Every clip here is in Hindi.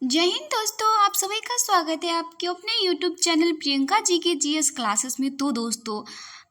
जय हिंद दोस्तों, आप सभी का स्वागत है आपके अपने यूट्यूब चैनल प्रियंका जी के जीएस क्लासेस में। तो दोस्तों,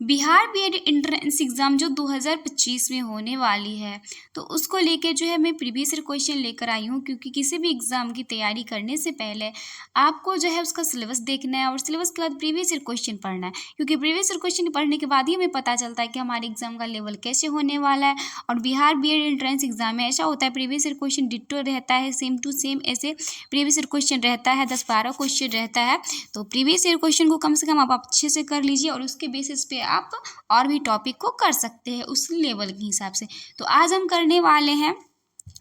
बिहार बीएड एंट्रेंस एग्ज़ाम जो 2025 में होने वाली है, तो उसको लेकर जो है मैं प्रीवियस ईयर क्वेश्चन लेकर आई हूँ। क्योंकि किसी भी एग्ज़ाम की तैयारी करने से पहले आपको जो है उसका सिलेबस देखना है और सिलेबस के बाद प्रीवियस ईयर क्वेश्चन पढ़ना है। क्योंकि प्रीवियस ईयर क्वेश्चन पढ़ने के बाद ही हमें पता चलता है कि हमारे एग्ज़ाम का लेवल कैसे होने वाला है। और बिहार बीएड एंट्रेंस एग्ज़ाम में ऐसा होता है, प्रीवियस ईयर क्वेश्चन डिट्टो रहता है, सेम टू सेम ऐसे प्रीवियस ईयर क्वेश्चन रहता है, 10-12 क्वेश्चन रहता है। तो प्रीवियस ईयर क्वेश्चन को कम से कम आप अच्छे से कर लीजिए और उसके बेसिस पे आप और भी टॉपिक को कर सकते हैं उस लेवल के हिसाब से। तो आज हम करने वाले हैं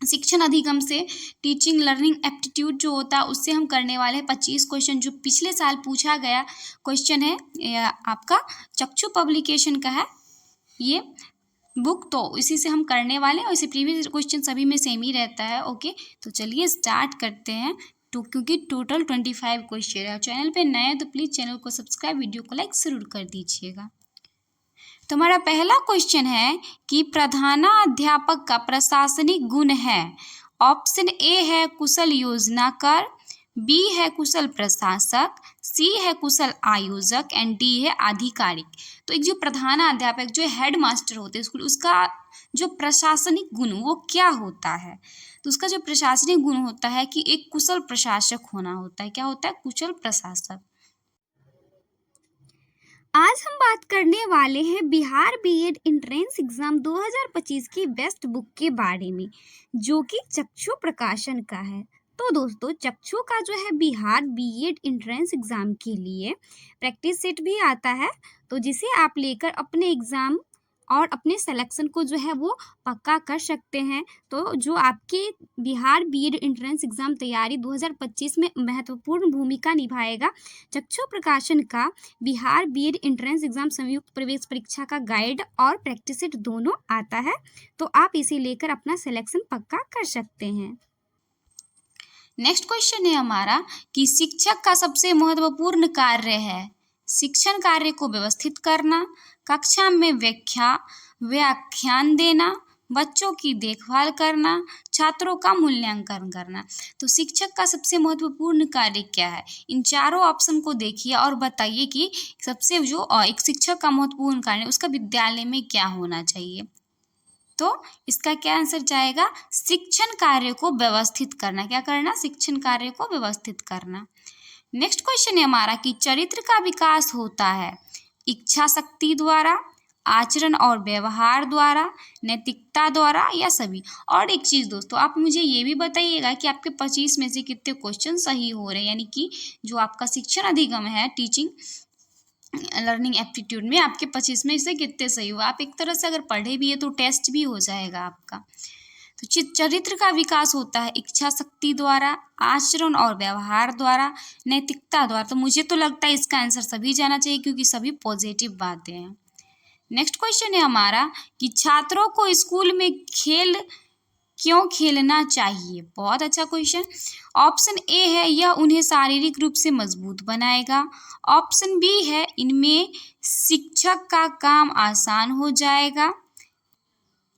शिक्षण अधिगम से टीचिंग लर्निंग एप्टीट्यूड जो होता है उससे हम करने वाले हैं 25 क्वेश्चन, जो पिछले साल पूछा गया क्वेश्चन है। आपका चक्षु पब्लिकेशन का है ये बुक, तो इसी से हम करने वाले हैं। और इसे प्रीवियस क्वेश्चन सभी में सेम ही रहता है। ओके, तो चलिए स्टार्ट करते हैं। तो क्योंकि टोटल 25 क्वेश्चन है। चैनल पे नए हैं तो प्लीज़ चैनल को सब्सक्राइब, वीडियो को लाइक ज़रूर कर दीजिएगा। तो हमारा पहला क्वेश्चन है कि प्रधानाध्यापक का प्रशासनिक गुण है। ऑप्शन ए है कुशल योजनाकार, बी है कुशल प्रशासक, सी है कुशल आयोजक एंड डी है आधिकारिक। तो एक जो प्रधानाध्यापक जो हेड मास्टर होते हैं स्कूल, उसका जो प्रशासनिक गुण वो क्या होता है? तो उसका जो प्रशासनिक गुण होता है कि एक कुशल प्रशासक होना होता है। क्या होता है? कुशल प्रशासक। आज हम बात करने वाले हैं बिहार बीएड एंट्रेंस एग्जाम 2025 की बेस्ट बुक के बारे में, जो कि चक्षु प्रकाशन का है। तो दोस्तों, चक्षु का जो है बिहार बीएड एंट्रेंस एग्जाम के लिए प्रैक्टिस सेट भी आता है, तो जिसे आप लेकर अपने एग्जाम और अपने सिलेक्शन को जो है वो पक्का कर सकते हैं। तो जो आपके बिहार बीएड एंट्रेंस एग्जाम तैयारी 2025 में महत्वपूर्ण भूमिका निभाएगा, चक्षु प्रकाशन का बिहार बीएड एंट्रेंस एग्जाम संयुक्त प्रवेश परीक्षा का गाइड और प्रैक्टिस सेट दोनों आता है। तो आप इसे लेकर अपना सिलेक्शन पक्का कर सकते हैं। नेक्स्ट क्वेश्चन है हमारा कि शिक्षक का सबसे महत्वपूर्ण कार्य है शिक्षण कार्य को व्यवस्थित करना, कक्षा में व्याख्यान देना, बच्चों की देखभाल करना, छात्रों का मूल्यांकन करना। तो शिक्षक का सबसे महत्वपूर्ण कार्य क्या है? इन चारों ऑप्शन को देखिए और बताइए कि सबसे जो एक शिक्षक का महत्वपूर्ण कार्य उसका विद्यालय में क्या होना चाहिए। तो इसका क्या आंसर जाएगा? शिक्षण कार्य को व्यवस्थित करना। क्या करना? शिक्षण कार्य को व्यवस्थित करना। नेक्स्ट क्वेश्चन है हमारा कि चरित्र का विकास होता है इच्छा शक्ति द्वारा, आचरण और व्यवहार द्वारा, नैतिकता द्वारा या सभी। और एक चीज़ दोस्तों, आप मुझे ये भी बताइएगा कि आपके 25 में से कितने क्वेश्चन सही हो रहे हैं, यानी कि जो आपका शिक्षण अधिगम है टीचिंग लर्निंग एप्टीट्यूड में आपके 25 में से कितने सही हुआ। आप एक तरह से अगर पढ़े भी है तो टेस्ट भी हो जाएगा आपका। तो चरित्र का विकास होता है इच्छा शक्ति द्वारा, आचरण और व्यवहार द्वारा, नैतिकता द्वारा। तो मुझे तो लगता है इसका आंसर सभी जाना चाहिए क्योंकि सभी पॉजिटिव बातें हैं। नेक्स्ट क्वेश्चन है हमारा कि छात्रों को स्कूल में खेल क्यों खेलना चाहिए? बहुत अच्छा क्वेश्चन। ऑप्शन ए है यह उन्हें शारीरिक रूप से मजबूत बनाएगा। ऑप्शन बी है इनमें शिक्षक का काम आसान हो जाएगा।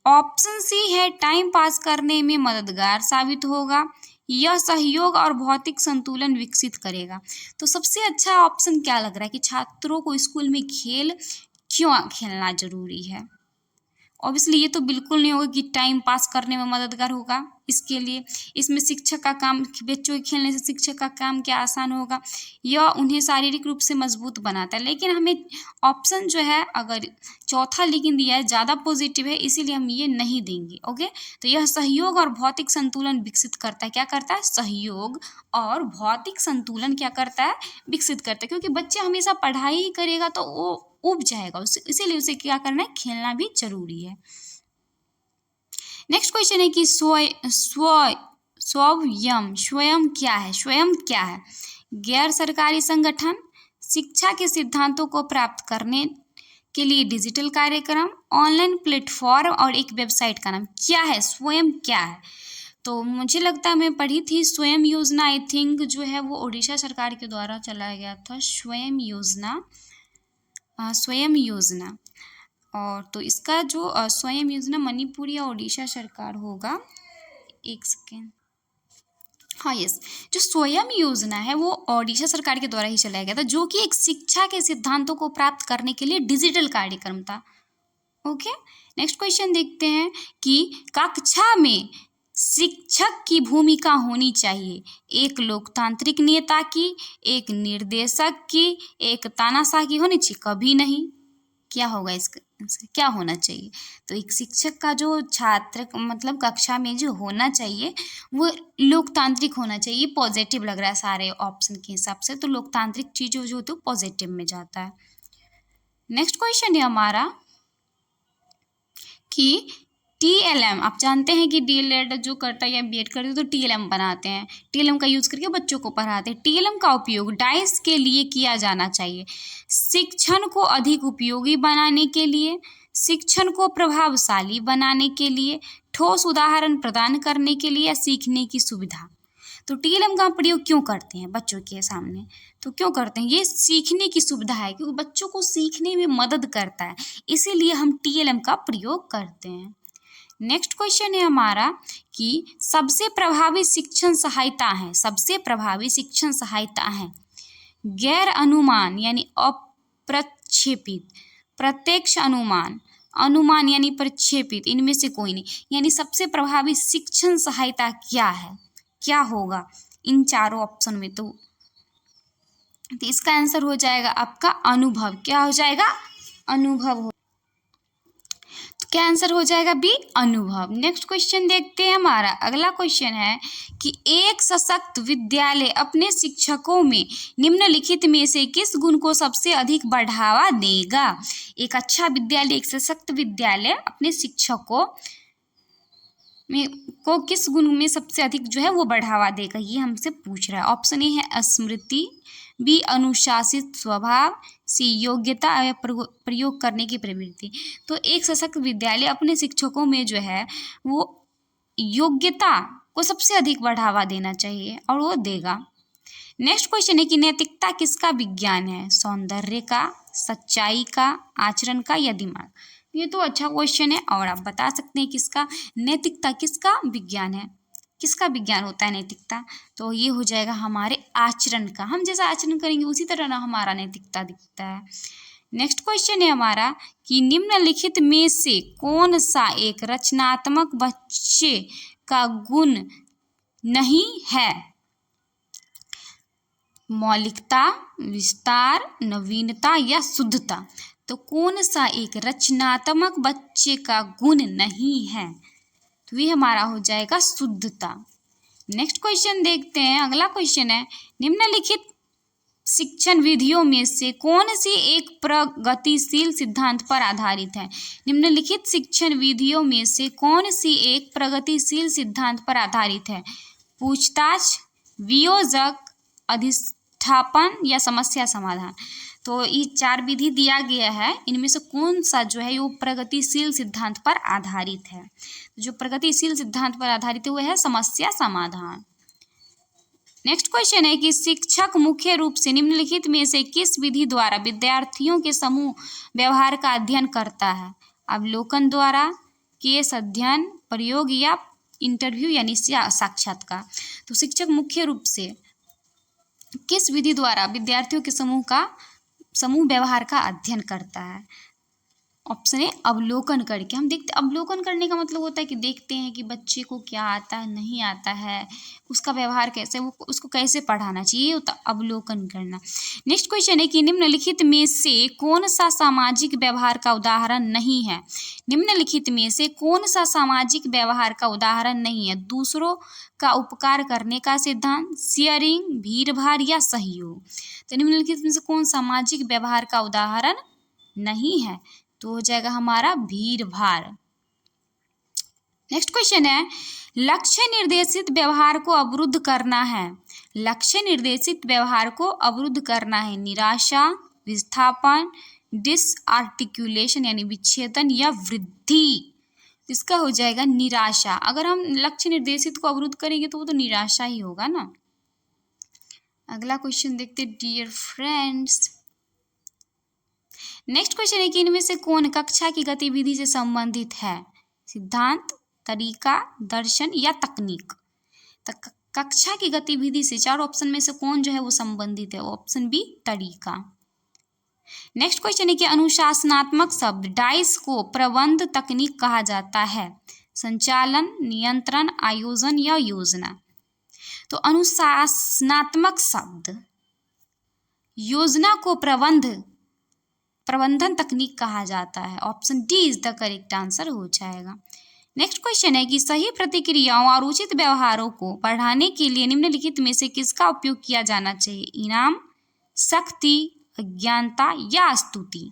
ऑप्शन सी है टाइम पास करने में मददगार साबित होगा। यह सहयोग और भौतिक संतुलन विकसित करेगा। तो सबसे अच्छा ऑप्शन क्या लग रहा है कि छात्रों को स्कूल में खेल क्यों खेलना जरूरी है? ऑब्वियसली ये तो बिल्कुल नहीं होगा कि टाइम पास करने में मददगार होगा। इसके लिए इसमें शिक्षक का काम, बच्चों के खेलने से शिक्षक का काम क्या आसान होगा, यह उन्हें शारीरिक रूप से मजबूत बनाता है। लेकिन हमें ऑप्शन जो है अगर चौथा लेकिन दिया है ज़्यादा पॉजिटिव है, इसीलिए हम ये नहीं देंगे। ओके, तो यह सहयोग और भौतिक संतुलन विकसित करता है। क्या करता है? सहयोग और भौतिक संतुलन क्या करता है? विकसित करता है। क्योंकि बच्चे हमेशा पढ़ाई ही करेगा तो वो उब जाएगा, इसीलिए उसे क्या करना है? खेलना भी जरूरी है। नेक्स्ट क्वेश्चन है कि स्वयं क्या है? स्वयं क्या है? गैर सरकारी संगठन, शिक्षा के सिद्धांतों को प्राप्त करने के लिए डिजिटल कार्यक्रम, ऑनलाइन प्लेटफॉर्म और एक वेबसाइट का नाम। क्या है? स्वयं क्या है? तो मुझे लगता है मैं पढ़ी थी स्वयं योजना, आई थिंक जो है वो उड़ीसा सरकार के द्वारा चलाया गया था स्वयं योजना। और तो इसका जो स्वयं योजना मणिपुर या उड़ीसा सरकार होगा। एक सेकेंड, हाँ यस, जो स्वयं योजना है वो ओडिशा सरकार के द्वारा ही चलाया गया था, जो कि एक शिक्षा के सिद्धांतों को प्राप्त करने के लिए डिजिटल कार्यक्रम था। ओके, नेक्स्ट क्वेश्चन देखते हैं कि कक्षा में शिक्षक की भूमिका होनी चाहिए एक लोकतांत्रिक नेता की, एक निर्देशक की, एक तानाशाह की होनी चाहिए? कभी नहीं। क्या होगा इसका आंसर, क्या होना चाहिए? तो एक शिक्षक का जो छात्र मतलब कक्षा में जो होना चाहिए वो लोकतांत्रिक होना चाहिए। पॉजिटिव लग रहा है सारे ऑप्शन के हिसाब से, तो लोकतांत्रिक चीज़ जो होती है पॉजिटिव में जाता है। नेक्स्ट क्वेश्चन है हमारा कि TLM, आप जानते हैं कि DLED जो करता है या BEd करते हैं तो TLM बनाते हैं, TLM का यूज़ करके बच्चों को पढ़ाते हैं। TLM का उपयोग डाइस के लिए किया जाना चाहिए, शिक्षण को अधिक उपयोगी बनाने के लिए, शिक्षण को प्रभावशाली बनाने के लिए, ठोस उदाहरण प्रदान करने के लिए, या सीखने की सुविधा। तो TLM का प्रयोग क्यों करते हैं बच्चों के सामने? तो क्यों करते हैं? ये सीखने की सुविधा है, क्योंकि बच्चों को सीखने में मदद करता है, इसीलिए हम TLM का प्रयोग करते हैं। नेक्स्ट क्वेश्चन है हमारा कि सबसे प्रभावी शिक्षण सहायता है, सबसे प्रभावी शिक्षण सहायता है गैर अनुमान यानी अप्रक्षेपित, प्रत्यक्ष अनुमान, अनुमान यानी प्रक्षेपित, इनमें से कोई नहीं। यानी सबसे प्रभावी शिक्षण सहायता क्या है, क्या होगा इन चारों ऑप्शन में? तो इसका आंसर हो जाएगा आपका अनुभव। क्या हो जाएगा? अनुभव हो। तो क्या आंसर हो जाएगा? बी, अनुभव। नेक्स्ट क्वेश्चन देखते हैं, हमारा अगला क्वेश्चन है कि एक सशक्त विद्यालय अपने शिक्षकों में निम्नलिखित में से किस गुण को सबसे अधिक बढ़ावा देगा? एक अच्छा विद्यालय, एक सशक्त विद्यालय अपने शिक्षकों में को किस गुण में सबसे अधिक जो है वो बढ़ावा देगा, ये हमसे पूछ रहा है। ऑप्शन ए है स्मृति, बी अनुशासित स्वभाव, सी योग्यता या प्रयोग करने की प्रवृत्ति। तो एक सशक्त विद्यालय अपने शिक्षकों में जो है वो योग्यता को सबसे अधिक बढ़ावा देना चाहिए और वो देगा। नेक्स्ट क्वेश्चन है कि नैतिकता किसका विज्ञान है? सौंदर्य का, सच्चाई का, आचरण का, या दिमाग? ये तो अच्छा क्वेश्चन है और आप बता सकते हैं किसका, नैतिकता किसका विज्ञान है, किसका विज्ञान होता है नैतिकता? तो ये हो जाएगा हमारे आचरण का। हम जैसा आचरण करेंगे उसी तरह ना हमारा नैतिकता दिखता है। नेक्स्ट क्वेश्चन है हमारा कि निम्नलिखित में से कौन सा एक रचनात्मक बच्चे का गुण नहीं है? मौलिकता, विस्तार, नवीनता, या शुद्धता? तो कौन सा एक रचनात्मक बच्चे का गुण नहीं है? तो ये हमारा हो जाएगा शुद्धता। नेक्स्ट क्वेश्चन देखते हैं, अगला क्वेश्चन है निम्नलिखित शिक्षण विधियों में से कौन सी एक प्रगतिशील सिद्धांत पर आधारित है? निम्नलिखित शिक्षण विधियों में से कौन सी एक प्रगतिशील सिद्धांत पर आधारित है? पूछताछ, वियोजक, अधिष्ठापन, या समस्या समाधान? तो ये चार विधि दिया गया है, इनमें से कौन सा जो है वो प्रगतिशील सिद्धांत पर आधारित है? जो प्रगतिशील सिद्धांत पर आधारित है वो है समस्या समाधान। नेक्स्ट क्वेश्चन है कि शिक्षक मुख्य रूप से निम्नलिखित में से किस विधि द्वारा विद्यार्थियों के समूह व्यवहार का अध्ययन करता है? अवलोकन द्वारा, केस अध्ययन, प्रयोग, या इंटरव्यू यानी साक्षात्कार? तो शिक्षक मुख्य रूप से किस विधि द्वारा विद्यार्थियों के समूह व्यवहार का अध्ययन करता है? ऑप्शन ए अवलोकन करके। हम देखते, अवलोकन करने का मतलब होता है कि देखते हैं कि बच्चे को क्या आता है, नहीं आता है, उसका व्यवहार कैसे, वो उसको कैसे पढ़ाना चाहिए, ये होता अवलोकन करना। नेक्स्ट क्वेश्चन है कि निम्नलिखित में से कौन सा सामाजिक व्यवहार का उदाहरण नहीं है? निम्नलिखित में से कौन सा सामाजिक व्यवहार का उदाहरण नहीं है? दूसरों का उपकार करने का सिद्धांत, शेयरिंग, भीड़-भाड़, या सहयोग? तो निम्नलिखित में से कौन सामाजिक व्यवहार का उदाहरण नहीं है? तो हो जाएगा हमारा भीड़-भाड़। नेक्स्ट क्वेश्चन है लक्ष्य निर्देशित व्यवहार को अवरुद्ध करना है। लक्ष्य निर्देशित व्यवहार को अवरुद्ध करना है निराशा, विस्थापन, डिसआर्टिकुलेशन यानी विच्छेदन, या वृद्धि? इसका हो जाएगा निराशा। अगर हम लक्ष्य निर्देशित को अवरुद्ध करेंगे तो वो तो निराशा ही होगा ना। अगला क्वेश्चन देखते डियर फ्रेंड्स। नेक्स्ट क्वेश्चन है कि इनमें से कौन कक्षा की गतिविधि से संबंधित है? सिद्धांत, तरीका, दर्शन, या तकनीक? कक्षा की गतिविधि से चार ऑप्शन में से कौन जो है वो संबंधित है? ऑप्शन बी तरीका। नेक्स्ट क्वेश्चन है कि अनुशासनात्मक शब्द डाइस को प्रबंध तकनीक कहा जाता है? संचालन, नियंत्रण, आयोजन या योजना। तो अनुशासनात्मक शब्द योजना को प्रबंधन तकनीक कहा जाता है। Option D is the correct answer हो जाएगा। नेक्स्ट क्वेश्चन है कि सही प्रतिक्रियाओं और उचित व्यवहारों को बढ़ाने के लिए निम्नलिखित में से किसका उपयोग किया जाना चाहिए? इनाम, सख्ती, अज्ञानता या स्तुति।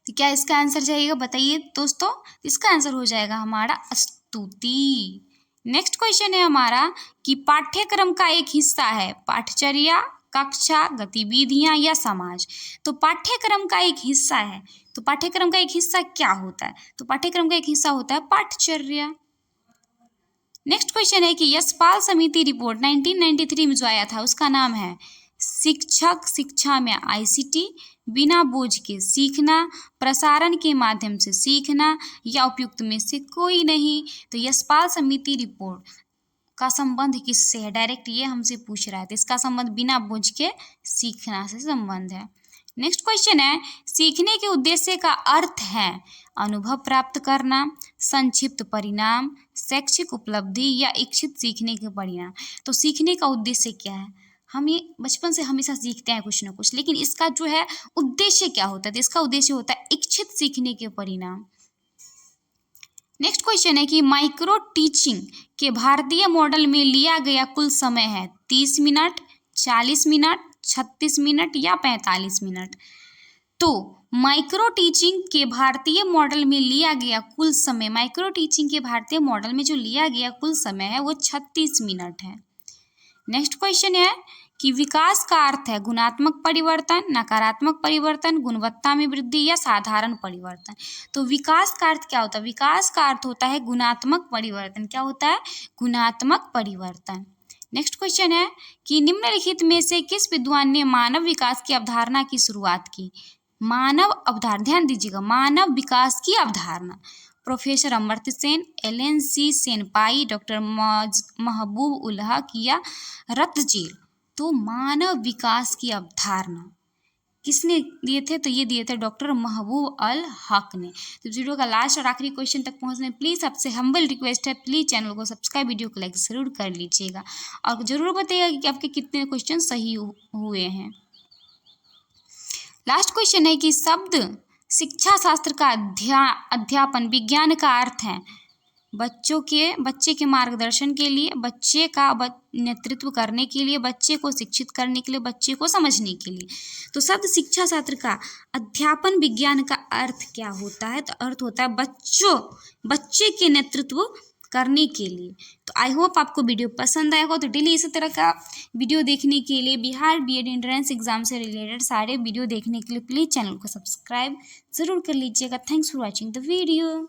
तो क्या इसका आंसर जाएगा बताइए दोस्तों? इसका आंसर हो जाएगा हमारा स्तुति। नेक्स्ट क्वेश्चन है हमारा कि पाठ्यक्रम का एक हिस्सा है पाठचर्या, कक्षा, गतिविधियां या समाज। तो पाठ्यक्रम का एक हिस्सा है, तो पाठ्यक्रम का एक हिस्सा क्या होता है? तो पाठ्यक्रम का एक हिस्सा होता है पाठचर्या। नेक्स्ट क्वेश्चन है कि यशपाल समिति रिपोर्ट 1993 में जो आया था उसका नाम है शिक्षक शिक्षा में आईसीटी, बिना बोझ के सीखना, प्रसारण के माध्यम से सीखना या उपयुक्त में से कोई नहीं। तो यशपाल समिति रिपोर्ट का संबंध किससे है? डायरेक्ट ये हमसे पूछ रहा है, तो इसका संबंध बिना बोझ के सीखना से संबंध है। नेक्स्ट क्वेश्चन है सीखने के उद्देश्य का अर्थ है अनुभव प्राप्त करना, संक्षिप्त परिणाम, शैक्षिक उपलब्धि या इच्छित सीखने के परिणाम। तो सीखने का उद्देश्य क्या है? हम ये बचपन से हमेशा सीखते हैं कुछ ना कुछ, लेकिन इसका जो है उद्देश्य क्या होता है? तो इसका उद्देश्य होता है इच्छित सीखने के परिणाम। नेक्स्ट क्वेश्चन है कि माइक्रो टीचिंग के भारतीय मॉडल में लिया गया कुल समय है 30 मिनट, 40 मिनट, 36 मिनट या 45 मिनट। तो माइक्रो टीचिंग के भारतीय मॉडल में लिया गया कुल समय, माइक्रो टीचिंग के भारतीय मॉडल में जो लिया गया कुल समय है वो 36 मिनट है। नेक्स्ट क्वेश्चन है कि विकास का अर्थ है गुणात्मक परिवर्तन, नकारात्मक परिवर्तन, गुणवत्ता में वृद्धि या साधारण परिवर्तन। तो विकास का अर्थ क्या होता है? विकास का अर्थ होता है गुणात्मक परिवर्तन। क्या होता है? गुणात्मक परिवर्तन। नेक्स्ट क्वेश्चन है कि निम्नलिखित में से किस विद्वान ने मानव विकास की अवधारणा की शुरुआत की? मानव अवधारणा, ध्यान दीजिएगा, मानव विकास की अवधारणा। प्रोफेसर अमर्त्य सेन, एलन सी सेनपाई, डॉक्टर महबूब उल हक या रत्नचेल। तो मानव विकास की अवधारणा किसने दिए थे? तो ये दिए थे डॉक्टर महबूब अल हक ने। तो वीडियो का लास्ट और आखिरी क्वेश्चन तक पहुंचने प्लीज़ आपसे हम्बल रिक्वेस्ट है, प्लीज़ चैनल को सब्सक्राइब, वीडियो को लाइक ज़रूर कर लीजिएगा और ज़रूर बताइएगा कि आपके कितने क्वेश्चन सही हुए हैं। लास्ट क्वेश्चन है कि शब्द शिक्षा शास्त्र का अध्यापन विज्ञान का अर्थ है बच्चे के मार्गदर्शन के लिए, बच्चे का नेतृत्व करने के लिए, बच्चे को शिक्षित करने के लिए, बच्चे को समझने के लिए। तो शब्द शिक्षा शास्त्र का अध्यापन विज्ञान का अर्थ क्या होता है? तो अर्थ होता है बच्चे के नेतृत्व करने के लिए। तो आई होप आपको वीडियो पसंद आएगा। तो डेली इसी तरह का वीडियो देखने के लिए, बिहार बीएड एंट्रेंस एग्जाम से रिलेटेड सारे वीडियो देखने के लिए प्लीज़ चैनल को सब्सक्राइब ज़रूर कर लीजिएगा। Thanks for watching the video.